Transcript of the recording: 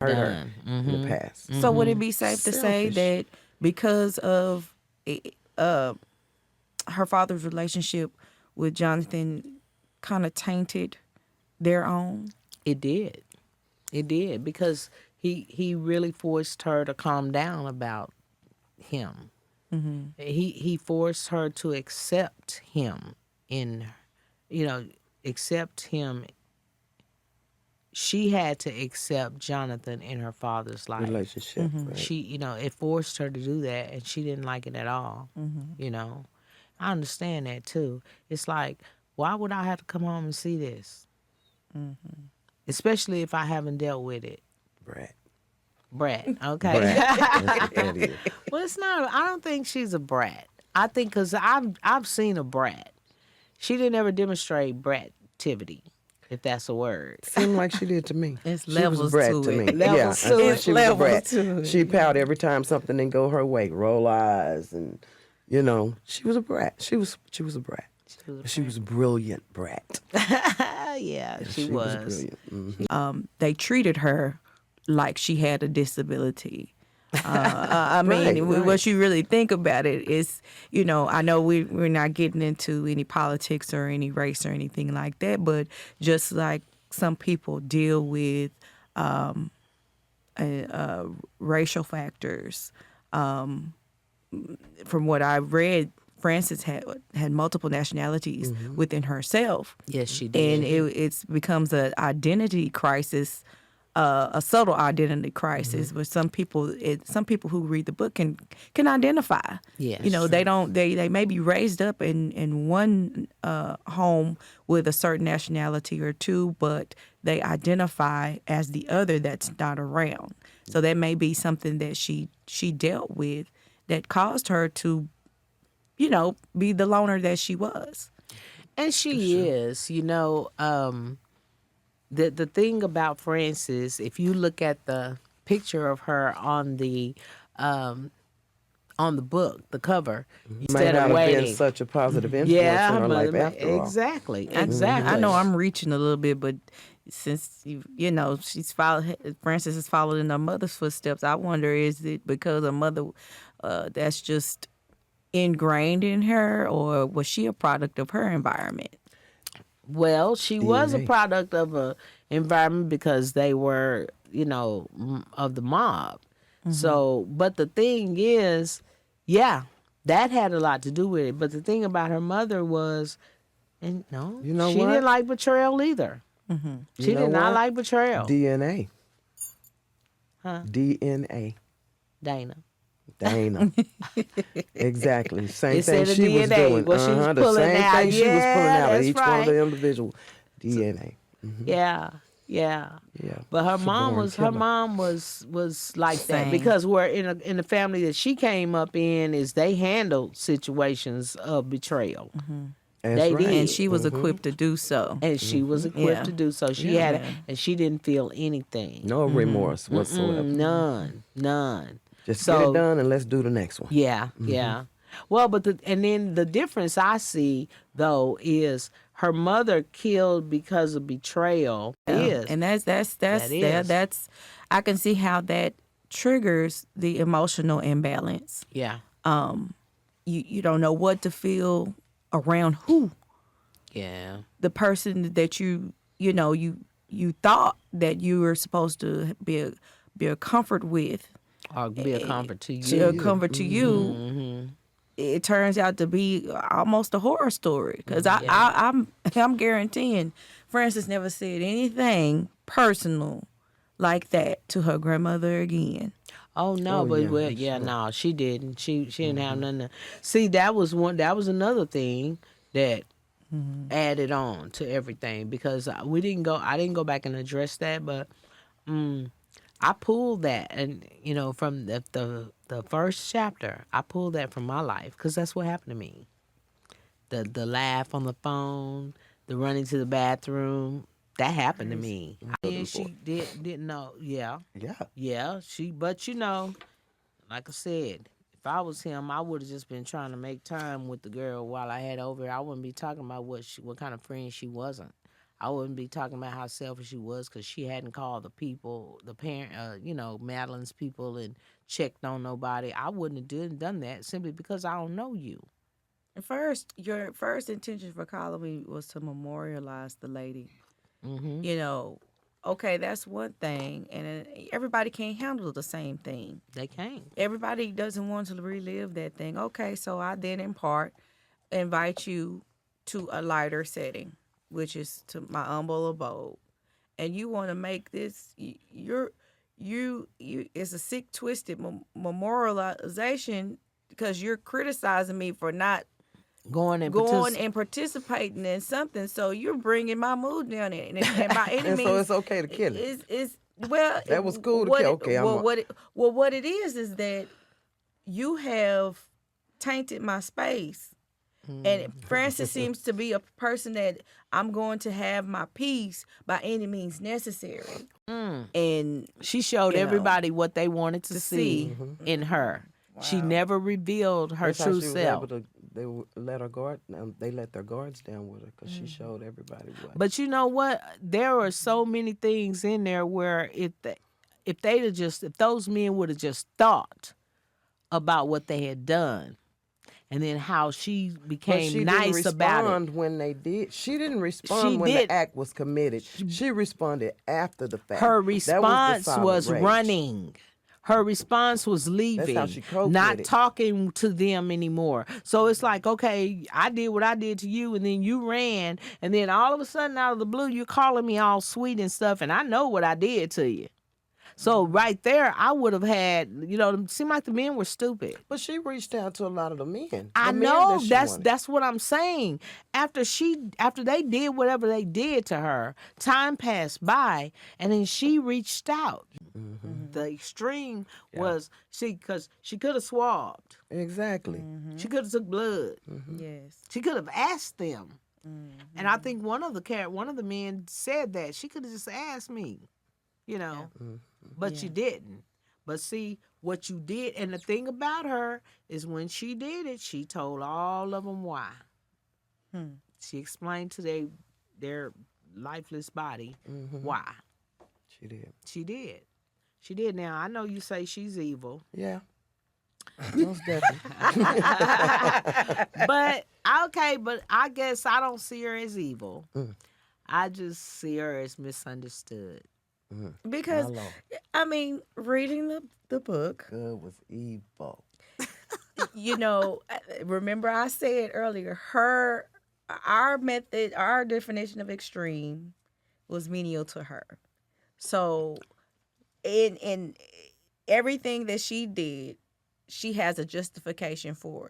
hurt her in the past. So would it be safe to say Selfish. that because of uh, her father's relationship with Jonathan kind of tainted their own? It did. It did because he really forced her to calm down about him. He forced her to accept him accept him. She had to accept Jonathan in her father's life. Relationship, right? She, it forced her to do that, and she didn't like it at all. I understand that too. It's like, why would I have to come home and see this? Especially if I haven't dealt with it. Brat, okay. Brat. That's what that is. Well, it's not. I don't think she's a brat. I think because I've seen a brat. She didn't ever demonstrate brativity, if that's a word. Seemed like she did to me. It's she levels was a brat to to it. me. Levels yeah, to I said it. she was a brat. To it. She pouted every time something didn't go her way. Roll eyes, and she was a brat. She was a brat. She was a brilliant brat. Yeah, she was. Brilliant. They treated her like she had a disability. I mean, Right. what you really think about it is, I know we're not getting into any politics or any race or anything like that, but just like some people deal with racial factors. From what I read, Frances had multiple nationalities within herself. Yes, she did. And it becomes an identity crisis, a subtle identity crisis, where some people who read the book can identify. Yes, they may be raised up in one home with a certain nationality or two, but they identify as the other that's not around. So that may be something that she dealt with that caused her to, be the loner that she was. And she is, the thing about Frances, if you look at the picture of her on the book, the cover, Might instead not of have been waiting. such a positive influence Yeah, in her life mother, after all. exactly. I know I'm reaching a little bit, but since Frances has followed in her mother's footsteps, I wonder, is it because her mother that's just ingrained in her, or was she a product of her environment? Well, she was a DNA. product of a environment because they were, of the mob. So, but the thing is, yeah, that had a lot to do with it. But the thing about her mother was, and no, You know she what? didn't like betrayal either. She You know did not what? like betrayal. DNA. Huh? DNA. Dana. Dana. Exactly. Same It thing said she the was DNA, doing. what she was The pulling same out. thing she was pulling Yeah, out of that's each one of right. the individual DNA. Yeah. Yeah. But her It's a mom born was like that Same. because we're in the family that she came up in is they handled situations of betrayal. That's They right. did. And she was equipped to do so. And she was equipped Yeah. to do so. She Yeah. had and she didn't feel anything. No remorse whatsoever. None. Just So, get it done and let's do the next one. Yeah. Well, but then the difference I see though is her mother killed because of betrayal. Is And that's I can see how that triggers the emotional imbalance. yeah. You don't know what to feel around who, Yeah. the person that you thought that you were supposed to be a comfort with, Or be a comfort to to you. a comfort to you. It turns out to be almost a horror story, because I'm guaranteeing Frances never said anything personal like that to her grandmother again. Oh no, Oh, but yeah, sure. no, she didn't. She didn't have nothing. See, that was another thing that added on to everything because I didn't go back and address that, but I pulled that, and from the first chapter, I pulled that from my life because that's what happened to me. The laugh on the phone, the running to the bathroom, that happened to me. She didn't know. Yeah. Yeah. But like I said, if I was him, I would have just been trying to make time with the girl while I had over her. I wouldn't be talking about what kind of friend she wasn't. I wouldn't be talking about how selfish she was because she hadn't called the people, the parent, Madeline's people, and checked on nobody. I wouldn't have done that simply because I don't know you. First, your first intention for calling me was to memorialize the lady. Mm-hmm. Okay, that's one thing, and everybody can't handle the same thing. They can't. Everybody doesn't want to relive that thing. Okay, so I then in part invite you to a lighter setting, which is to my humble abode, and you want to make this you it's a sick, twisted memorialization because you're criticizing me for not Going and participating in something. So you're bringing my mood down, and by any And means, so it's okay to kill it. It's well, That was cool to kill. Okay, what it is that you have tainted my space. And Francis seems to be a person that I'm going to have my peace by any means necessary. And she showed everybody what they wanted to see in her. Wow. She never revealed her That's how true she was self. able to, they let their guards down with her because she showed everybody what. But you know what? There are so many things in there where if those men would have just thought about what they had done, and then how she became she nice didn't about respond it. when they did. She didn't respond when the act was committed. She responded after the fact. Her response was rage. running. Her response was leaving, That's how she coped not with it. talking to them anymore. So it's like, okay, I did what I did to you, and then you ran, and then all of a sudden, out of the blue, you're calling me all sweet and stuff, and I know what I did to you. So right there, I would have had, it seemed like the men were stupid. But she reached out to a lot of the men. I The men know that she wanted. that's what I'm saying. After they did whatever they did to her, time passed by, and then she reached out. Mm-hmm. The extreme was because she could have swabbed. Exactly. She could have took blood. yes, She could have asked them. And I think one of the men said that she could have just asked me, but she didn't. But see what you did, and the thing about her is when she did it, she told all of them why. She explained to their lifeless body why. She did. She did. She did. Now I know you say she's evil, Yeah. Most definitely. but I guess I don't see her as evil. I just see her as misunderstood. because I mean, reading the book, Good was evil. remember I said earlier, our method, our definition of extreme was menial to her. So in everything that she did, she has a justification for it.